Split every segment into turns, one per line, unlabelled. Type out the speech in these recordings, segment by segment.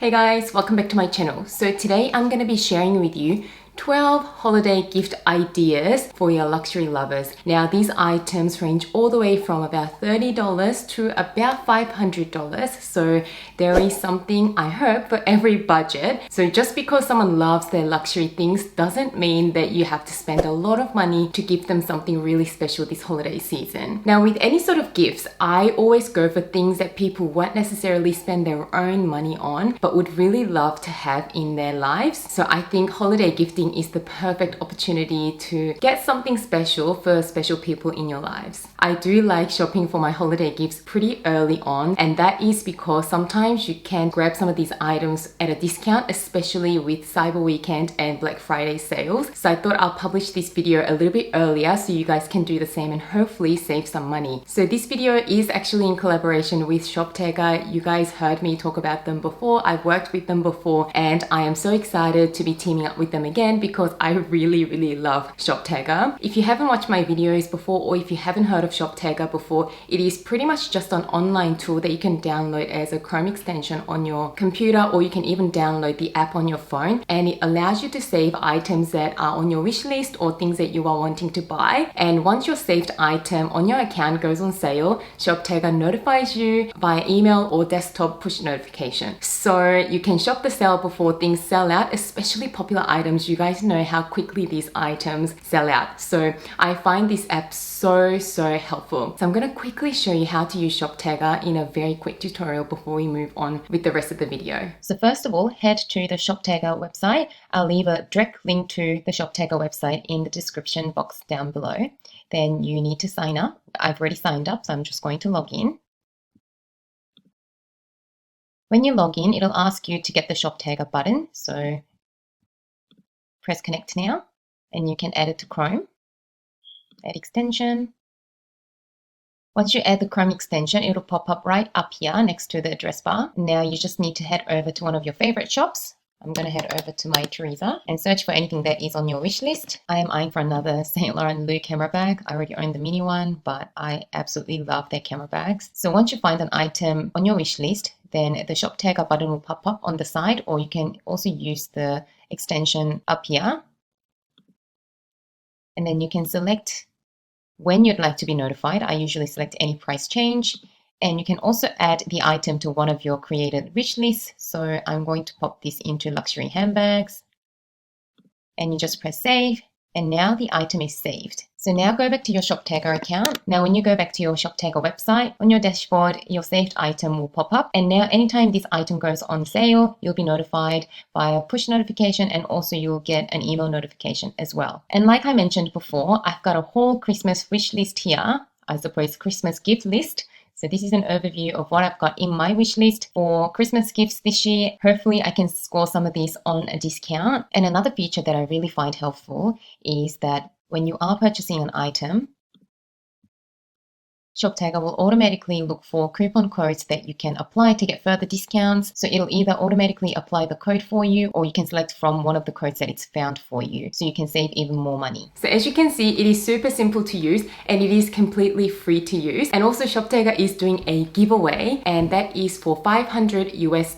Hey guys, welcome back to my channel. So today I'm going to be sharing with you 12 holiday gift ideas for your luxury lovers. Now these items range all the way from about $30 to about $500. So there is something, I hope, for every budget. So just because someone loves their luxury things doesn't mean that you have to spend a lot of money to give them something really special this holiday season. Now with any sort of gifts, I always go for things that people won't necessarily spend their own money on, but would really love to have in their lives. So I think holiday gifting is the perfect opportunity to get something special for special people in your lives. I do like shopping for my holiday gifts pretty early on, and that is because sometimes you can grab some of these items at a discount, especially with Cyber Weekend and Black Friday sales. So I thought I'll publish this video a little bit earlier so you guys can do the same and hopefully save some money. So this video is actually in collaboration with Shoptagger. You guys heard me talk about them before. I've worked with them before and I am so excited to be teaming up with them again because I really love Shoptagger. If you haven't watched my videos before, or if you haven't heard of Shoptagger before, it is pretty much just an online tool that you can download as a Chrome extension on your computer, or you can even download the app on your phone, and it allows you to save items that are on your wish list or things that you are wanting to buy. And once your saved item on your account goes on sale, Shoptagger notifies you via email or desktop push notification. So you can shop the sale before things sell out, especially popular items. You guys know how quickly these items sell out. So I find this app so helpful. So I'm going to quickly show you how to use Shoptagger in a very quick tutorial before we move on with the rest of the video. So first of all, head to the Shoptagger website. I'll leave a direct link to the Shoptagger website in the description box down below. Then you need to sign up. I've already signed up, so I'm just going to log in. When you log in, it'll ask you to get the Shoptagger button. So press connect now, and you can add it to Chrome. Add extension. Once you add the Chrome extension, it'll pop up right up here next to the address bar. Now you just need to head over to one of your favorite shops. I'm going to head over to My Teresa and search for anything that is on your wish list. I am eyeing for another Saint Laurent Lou camera bag. I already own the mini one, but I absolutely love their camera bags. So once you find an item on your wish list, then the Shoptagger button will pop up on the side, or you can also use the extension up here. And then you can select when you'd like to be notified. I usually select any price change. And you can also add the item to one of your created wish lists. So I'm going to pop this into luxury handbags. And you just press save. And now the item is saved. So now go back to your Shoptagger account. Now when you go back to your Shoptagger website, on your dashboard, your saved item will pop up. And now anytime this item goes on sale, you'll be notified via push notification, and also you'll get an email notification as well. And like I mentioned before, I've got a whole Christmas wish list here, I suppose Christmas gift list. So this is an overview of what I've got in my wish list for Christmas gifts this year. Hopefully I can score some of these on a discount. And another feature that I really find helpful is that when you are purchasing an item, Shoptagger will automatically look for coupon codes that you can apply to get further discounts. So it'll either automatically apply the code for you, or you can select from one of the codes that it's found for you, so you can save even more money. So as you can see, it is super simple to use and it is completely free to use. And also Shoptagger is doing a giveaway, and that is for $500 US.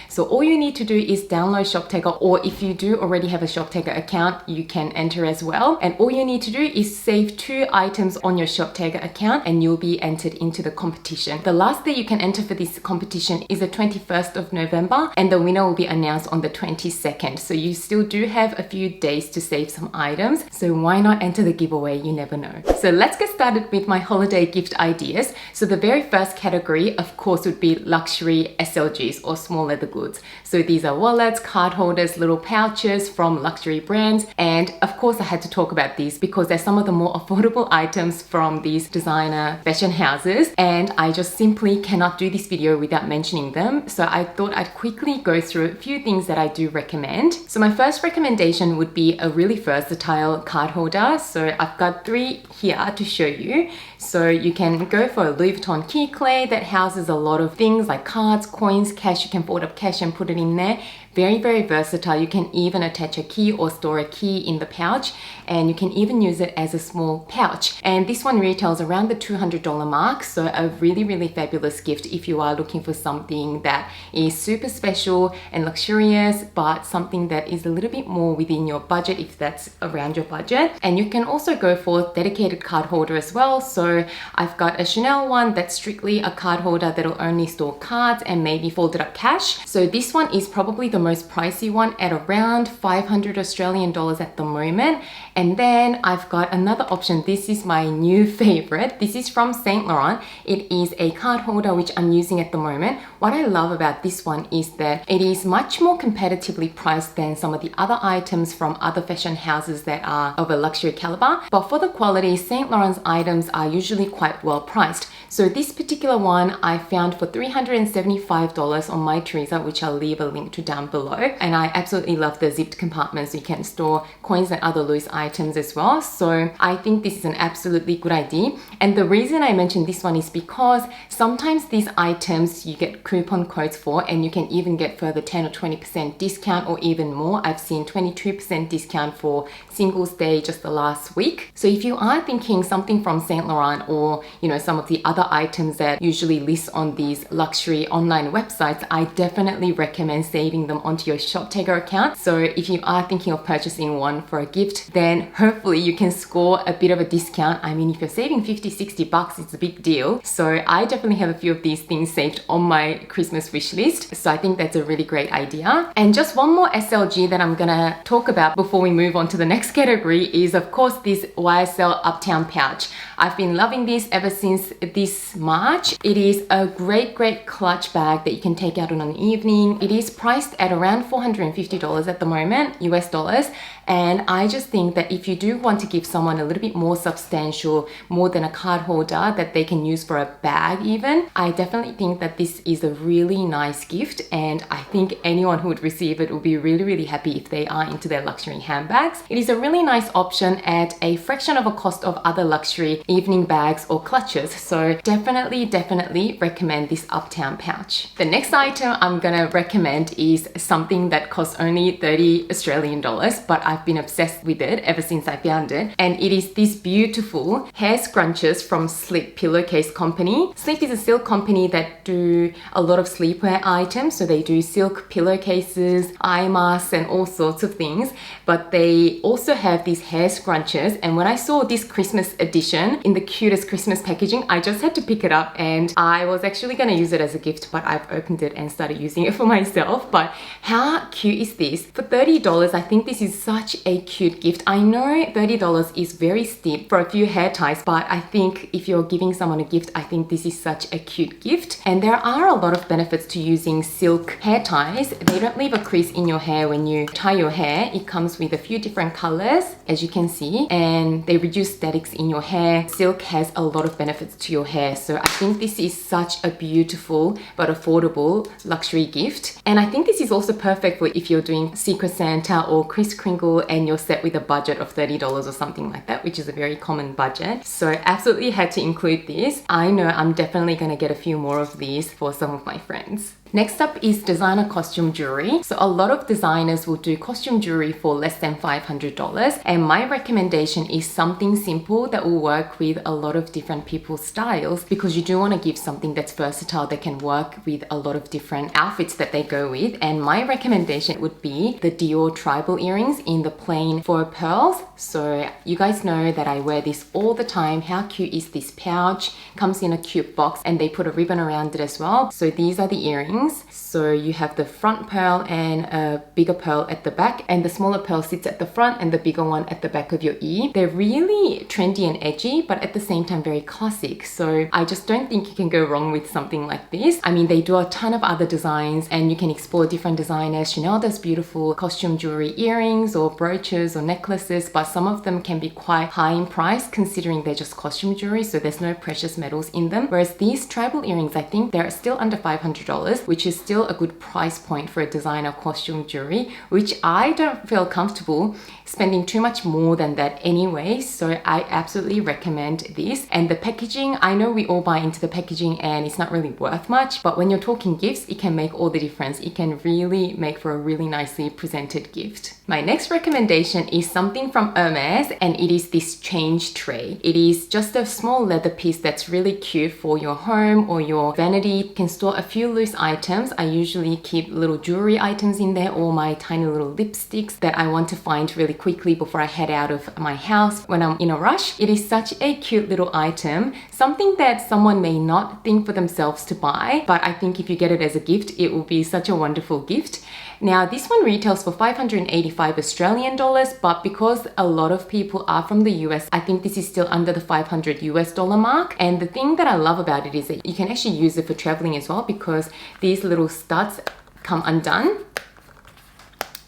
So all you need to do is download Shoptagger, or if you do already have a Shoptagger account, you can enter as well. And all you need to do is save 2 items on your Shoptagger account, and you'll be entered into the competition. The last day you can enter for this competition is the 21st of November, and the winner will be announced on the 22nd. So you still do have a few days to save some items. So why not enter the giveaway? You never know. So let's get started with my holiday gift ideas. So the very first category, of course, would be luxury SLGs, or small leather goods. So these are wallets, card holders, little pouches from luxury brands. And of course I had to talk about these because they're some of the more affordable items from these designer fashion houses, and I just simply cannot do this video without mentioning them. So I thought I'd quickly go through a few things that I do recommend. So my first recommendation would be a really versatile card holder. So I've got 3 here to show you. So you can go for a Louis Vuitton key clay that houses a lot of things like cards, coins, cash. You can fold up cash and put it in there. Very versatile. You can even attach a key or store a key in the pouch, and you can even use it as a small pouch. And this one retails around the $200 mark. So a really fabulous gift if you are looking for something that is super special and luxurious, but something that is a little bit more within your budget if that's around your budget. And you can also go for dedicated card holder as well. So I've got a Chanel one that's strictly a card holder that'll only store cards and maybe folded up cash. So this one is probably the most pricey one at around 500 Australian dollars at the moment. And then I've got another option. This is my new favorite. This is from Saint Laurent. It is a card holder which I'm using at the moment. What I love about this one is that it is much more competitively priced than some of the other items from other fashion houses that are of a luxury caliber. But for the quality, Saint Laurent's items are usually quite well priced. So this particular one I found for $375 on My Teresa, which I'll leave a link to down below. And I absolutely love the zipped compartments. You can store coins and other loose items as well. So I think this is an absolutely good idea. And the reason I mentioned this one is because sometimes these items you get coupon codes for, and you can even get further 10 or 20% discount or even more. I've seen 22% discount for Singles Day just the last week. So if you are thinking something from Saint Laurent or some of the other items that usually list on these luxury online websites, I definitely recommend saving them onto your ShopTaker account. So if you are thinking of purchasing one for a gift, then hopefully you can score a bit of a discount. I mean, if you're saving 50-60 bucks, it's a big deal. So I definitely have a few of these things saved on my Christmas wish list. So I think that's a really great idea. And just one more SLG that I'm gonna talk about before we move on to the next category is, of course, this YSL Uptown pouch. I've been loving this ever since this March. It is a great clutch bag that you can take out on an evening. It is priced at around $450 at the moment, US dollars. And I just think that if you do want to give someone a little bit more substantial, more than a card holder that they can use for a bag even, I definitely think that this is a really nice gift. And I think anyone who would receive it will be really happy if they are into their luxury handbags. It is a really nice option at a fraction of a cost of other luxury evening bags or clutches. So definitely recommend this Uptown pouch. The next item I'm gonna recommend is something that costs only 30 Australian dollars, but I've been obsessed with it ever since I found it. And it is these beautiful hair scrunches from Sleep Pillowcase Company. Sleep is a silk company that do a lot of sleepwear items. So they do silk pillowcases, eye masks, and all sorts of things. But they also have these hair scrunches. And when I saw this Christmas edition in the cutest Christmas packaging, I just had to pick it up, and I was actually going to use it as a gift, but I've opened it and started using it for myself. But how cute is this? For $30, I think this is such a cute gift. I know $30 is very steep for a few hair ties, but I think if you're giving someone a gift, I think this is such a cute gift. And there are a lot of benefits to using silk hair ties. They don't leave a crease in your hair when you tie your hair. It comes with a few different colors, as you can see, and they reduce statics in your hair. Silk has a lot of benefits to your hair. So I think this is such a beautiful but affordable luxury gift. And I think this is also perfect for if you're doing Secret Santa or Kris Kringle and you're set with a budget of $30 or something like that, which is a very common budget. So absolutely had to include this. I know I'm definitely going to get a few more of these for some of my friends. Next up is designer costume jewelry. So a lot of designers will do costume jewelry for less than $500, and my recommendation is something simple that will work with a lot of different people's styles, because you do want to give something that's versatile that can work with a lot of different outfits that they go with. And my recommendation would be the Dior tribal earrings in the plain faux pearls. So you guys know that I wear this all the time. How cute is this pouch? Comes in a cute box, and they put a ribbon around it as well. So these are the earrings. So you have the front pearl and a bigger pearl at the back, and the smaller pearl sits at the front and the bigger one at the back of your ear. They're really trendy and edgy, but at the same time very classic. So I just don't think you can go wrong with something like this. I mean, they do a ton of other designs, and you can explore different designers. Chanel does beautiful costume jewelry earrings or brooches or necklaces, but some of them can be quite high in price considering they're just costume jewelry, so there's no precious metals in them. Whereas these tribal earrings, I think they're still under $500. which is still a good price point for a designer costume jewelry, which I don't feel comfortable spending too much more than that anyway. So I absolutely recommend this. And the packaging, I know we all buy into the packaging and it's not really worth much, but when you're talking gifts, it can make all the difference. It can really make for a really nicely presented gift. My next recommendation is something from Hermes, and it is this change tray. It is just a small leather piece that's really cute for your home or your vanity. It can store a few loose items. I usually keep little jewelry items in there or my tiny little lipsticks that I want to find really quickly before I head out of my house when I'm in a rush. It is such a cute little item, something that someone may not think for themselves to buy, but I think if you get it as a gift, it will be such a wonderful gift. Now, this one retails for 585 Australian dollars, but because a lot of people are from the US, I think this is still under the 500 US dollar mark. And the thing that I love about it is that you can actually use it for traveling as well, because these little studs come undone,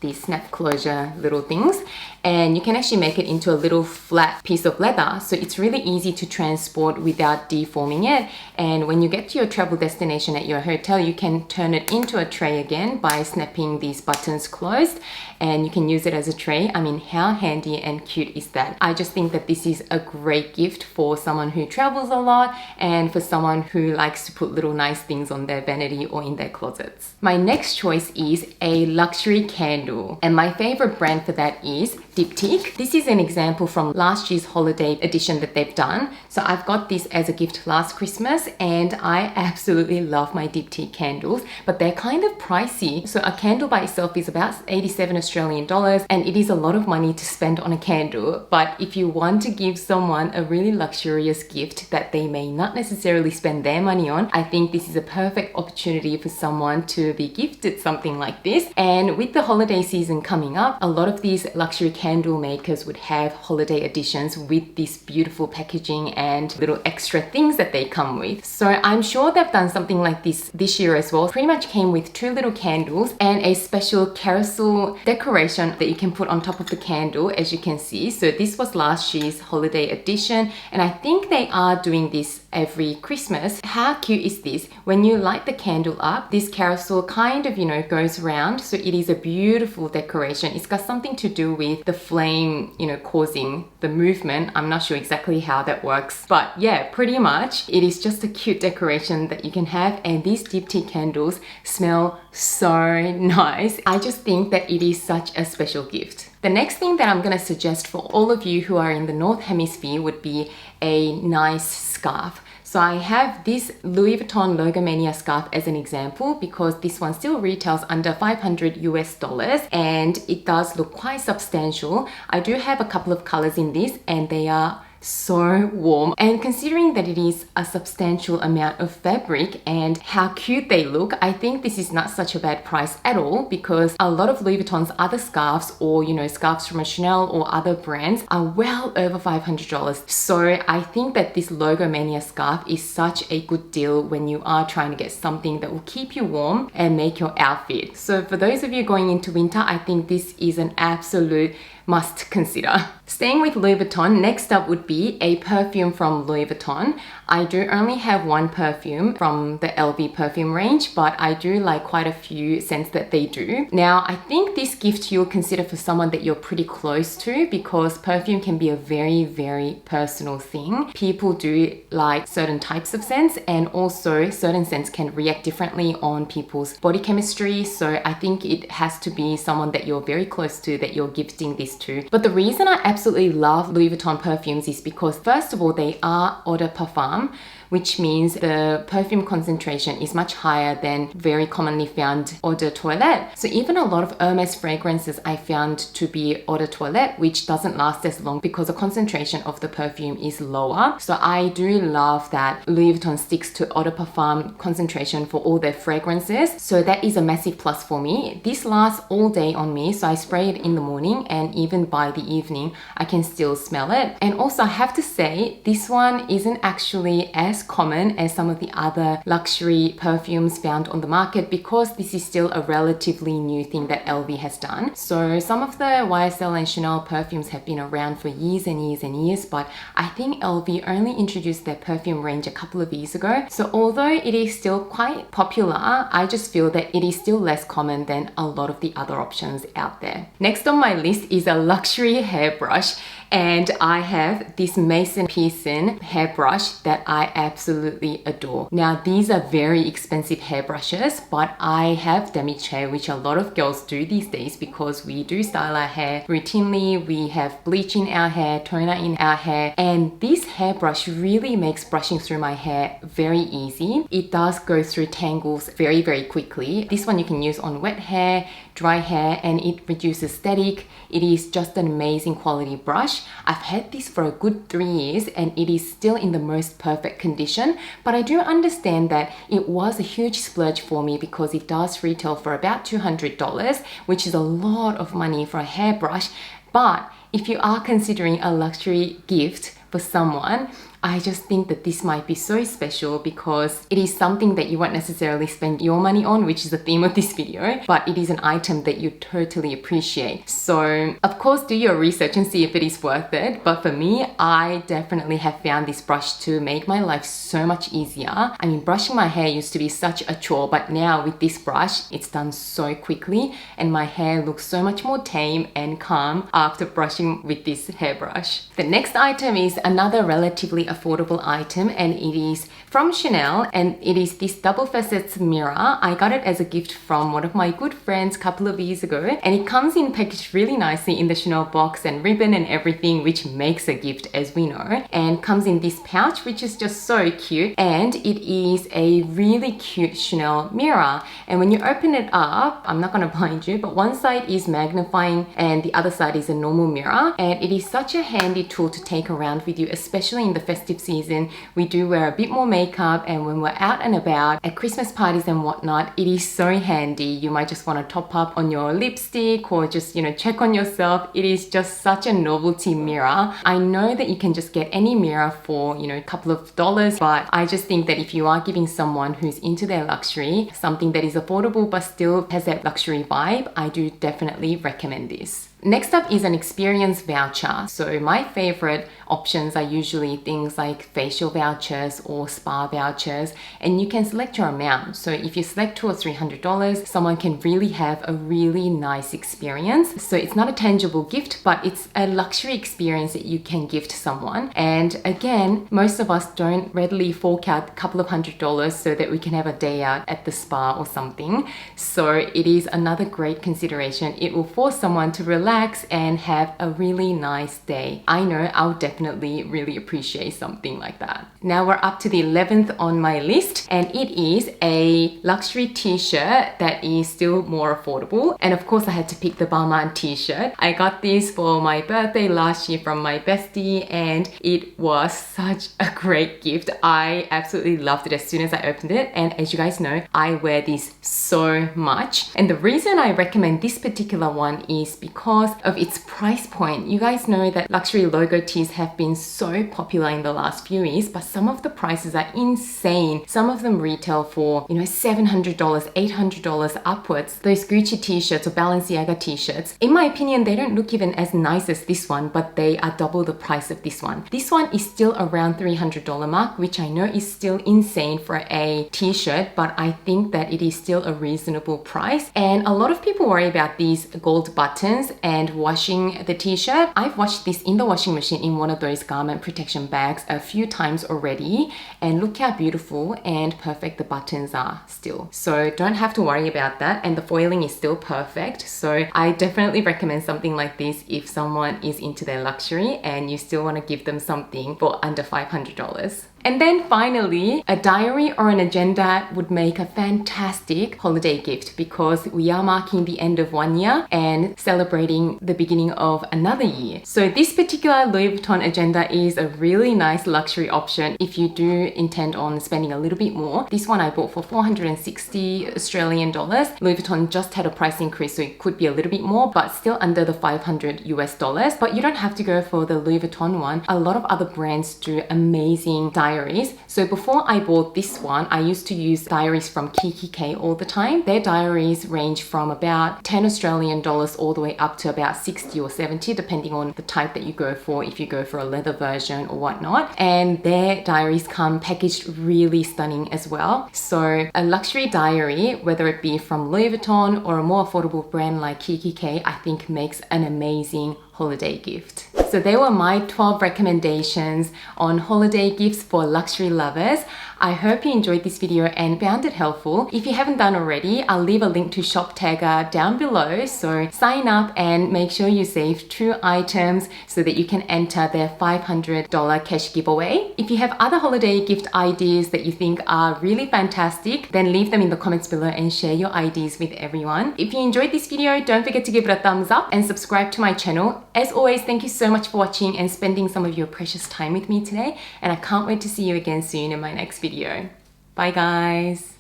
these snap closure little things, and you can actually make it into a little flat piece of leather, so it's really easy to transport without deforming it. And when you get to your travel destination at your hotel, you can turn it into a tray again by snapping these buttons closed, and you can use it as a tray. I mean, how handy and cute is that? I just think that this is a great gift for someone who travels a lot and for someone who likes to put little nice things on their vanity or in their closets. My next choice is a luxury candle, and my favorite brand for that is Diptyque. This is an example from last year's holiday edition that they've done. So I've got this as a gift last Christmas, and I absolutely love my Diptyque candles, but they're kind of pricey. So a candle by itself is about 87 Australian dollars, and it is a lot of money to spend on a candle. But if you want to give someone a really luxurious gift that they may not necessarily spend their money on, I think this is a perfect opportunity for someone to be gifted something like this. And with the holiday season coming up, a lot of these luxury candle makers would have holiday editions with this beautiful packaging and little extra things that they come with. So I'm sure they've done something like this year as well. Pretty much came with 2 little candles and a special carousel decoration that you can put on top of the candle, as you can see. So this was last year's holiday edition, and I think they are doing this every Christmas. How cute is this? When you light the candle up, this carousel kind of, goes around. So it is a beautiful decoration. It's got something to do with the flame, causing the movement. I'm not sure exactly how that works, but yeah, pretty much it is just a cute decoration that you can have. And these Diptyque candles smell so nice. I just think that it is such a special gift. The next thing that I'm going to suggest for all of you who are in the North Hemisphere would be a nice scarf. So I have this Louis Vuitton Logomania scarf as an example, because this one still retails under 500 US dollars and it does look quite substantial. I do have a couple of colors in this and they are so warm, and considering that it is a substantial amount of fabric and how cute they look, I think this is not such a bad price at all, because a lot of Louis Vuitton's other scarves or scarves from a Chanel or other brands are well over $500. So I think that this Logomania scarf is such a good deal when you are trying to get something that will keep you warm and make your outfit. So for those of you going into winter, I think this is an absolute must consider. Staying with Louis Vuitton, next up would be a perfume from Louis Vuitton. I do only have one perfume from the LV perfume range, but I do like quite a few scents that they do. Now, I think this gift you'll consider for someone that you're pretty close to, because perfume can be a very, very personal thing. People do like certain types of scents, and also certain scents can react differently on people's body chemistry. So I think it has to be someone that you're very close to that you're gifting this to. But the reason I absolutely love Louis Vuitton perfumes is because, first of all, they are eau de parfum, which means the perfume concentration is much higher than very commonly found eau de toilette. So even a lot of Hermes fragrances I found to be eau de toilette, which doesn't last as long because the concentration of the perfume is lower. So I do love that Louis Vuitton sticks to eau de parfum concentration for all their fragrances. So that is a massive plus for me. This lasts all day on me, so I spray it in the morning, and even by the evening I can still smell it. And also I have to say, this one isn't actually as less common as some of the other luxury perfumes found on the market because this is still a relatively new thing that LV has done. So some of the YSL and Chanel perfumes have been around for years and years and years, but I think LV only introduced their perfume range a couple of years ago. So although it is still quite popular, I just feel that it is still less common than a lot of the other options out there. Next on my list is a luxury hairbrush, and I have this Pearson hairbrush that I absolutely adore. Now these are very expensive hairbrushes, but I have damaged hair, which a lot of girls do these days because we do style our hair routinely. We have bleach in our hair, toner in our hair, and this hairbrush really makes brushing through my hair very easy. It does go through tangles very, very quickly. This one you can use on wet hair, dry hair, and it reduces static. It is just an amazing quality brush. I've had this for a good 3 years and it is still in the most perfect condition, but I do understand that it was a huge splurge for me because it does retail for about $200, which is a lot of money for a hairbrush. But if you are considering a luxury gift for someone, I just think that this might be so special because it is something that you won't necessarily spend your money on, which is the theme of this video, but it is an item that you totally appreciate. So of course, do your research and see if it is worth it. But for me, I definitely have found this brush to make my life so much easier. I mean, brushing my hair used to be such a chore, but now with this brush, it's done so quickly and my hair looks so much more tame and calm after brushing with this hairbrush. The next item is another relatively affordable item, and it is from Chanel, and it is this double facets mirror. I got it as a gift from one of my good friends a couple of years ago, and it comes in packaged really nicely in the Chanel box and ribbon and everything, which makes a gift, as we know, and comes in this pouch, which is just so cute. And it is a really cute Chanel mirror, and when you open it up, I'm not going to blind you, but one side is magnifying and the other side is a normal mirror, and it is such a handy tool to take around with you, especially in the festive season. We do wear a bit more makeup, and when we're out and about at Christmas parties and whatnot, it is so handy. You might just want to top up on your lipstick or just, check on yourself. It is just such a novelty mirror. I know that you can just get any mirror for, a couple of dollars, but I just think that if you are giving someone who's into their luxury something that is affordable but still has that luxury vibe, I do definitely recommend this. Next up is an experience voucher. So my favorite options are usually things like facial vouchers or spa vouchers, and you can select your amount. So if you select $200 or $300, someone can really have a really nice experience. So it's not a tangible gift, but it's a luxury experience that you can give to someone. And again, most of us don't readily fork out a couple of $100 so that we can have a day out at the spa or something. So it is another great consideration. It will force someone to relax and have a really nice day. I know I'll definitely really appreciate something like that. Now we're up to the 11th on my list, and it is a luxury t-shirt that is still more affordable. And of course I had to pick the Balmain t-shirt. I got this for my birthday last year from my bestie, and it was such a great gift. I absolutely loved it as soon as I opened it, and as you guys know, I wear this so much. And the reason I recommend this particular one is because of its price point. You guys know that luxury logo tees have been so popular in the last few years, but some of the prices are insane. Some of them retail for, $700, $800 upwards. Those Gucci t-shirts or Balenciaga t-shirts, in my opinion, they don't look even as nice as this one, but they are double the price of this one. This one is still around $300 mark, which I know is still insane for a t-shirt, but I think that it is still a reasonable price. And a lot of people worry about these gold buttons and washing the t-shirt. I've washed this in the washing machine in one of those garment protection bags a few times already, and look how beautiful and perfect the buttons are still. So don't have to worry about that, and the foiling is still perfect. So I definitely recommend something like this if someone is into their luxury and you still want to give them something for under $500. And then finally, a diary or an agenda would make a fantastic holiday gift because we are marking the end of one year and celebrating the beginning of another year. So this particular Louis Vuitton agenda is a really nice luxury option if you do intend on spending a little bit more. This one I bought for 460 Australian dollars. Louis Vuitton just had a price increase, so it could be a little bit more, but still under the 500 US dollars. But you don't have to go for the Louis Vuitton one. A lot of other brands do amazing diary diaries. So before I bought this one, I used to use diaries from Kikki.K all the time. Their diaries range from about 10 Australian dollars all the way up to about 60 or 70, depending on the type that you go for, if you go for a leather version or whatnot. And their diaries come packaged really stunning as well. So a luxury diary, whether it be from Louis Vuitton or a more affordable brand like Kikki.K, I think makes an amazing holiday gift. So they were my 12 recommendations on holiday gifts for luxury lovers. I hope you enjoyed this video and found it helpful. If you haven't done already, I'll leave a link to Shop Tagger down below. So sign up and make sure you save 2 items so that you can enter their $500 cash giveaway. If you have other holiday gift ideas that you think are really fantastic, then leave them in the comments below and share your ideas with everyone. If you enjoyed this video, don't forget to give it a thumbs up and subscribe to my channel. As always, thank you so much for watching and spending some of your precious time with me today, and I can't wait to see you again soon in my next video. Bye guys!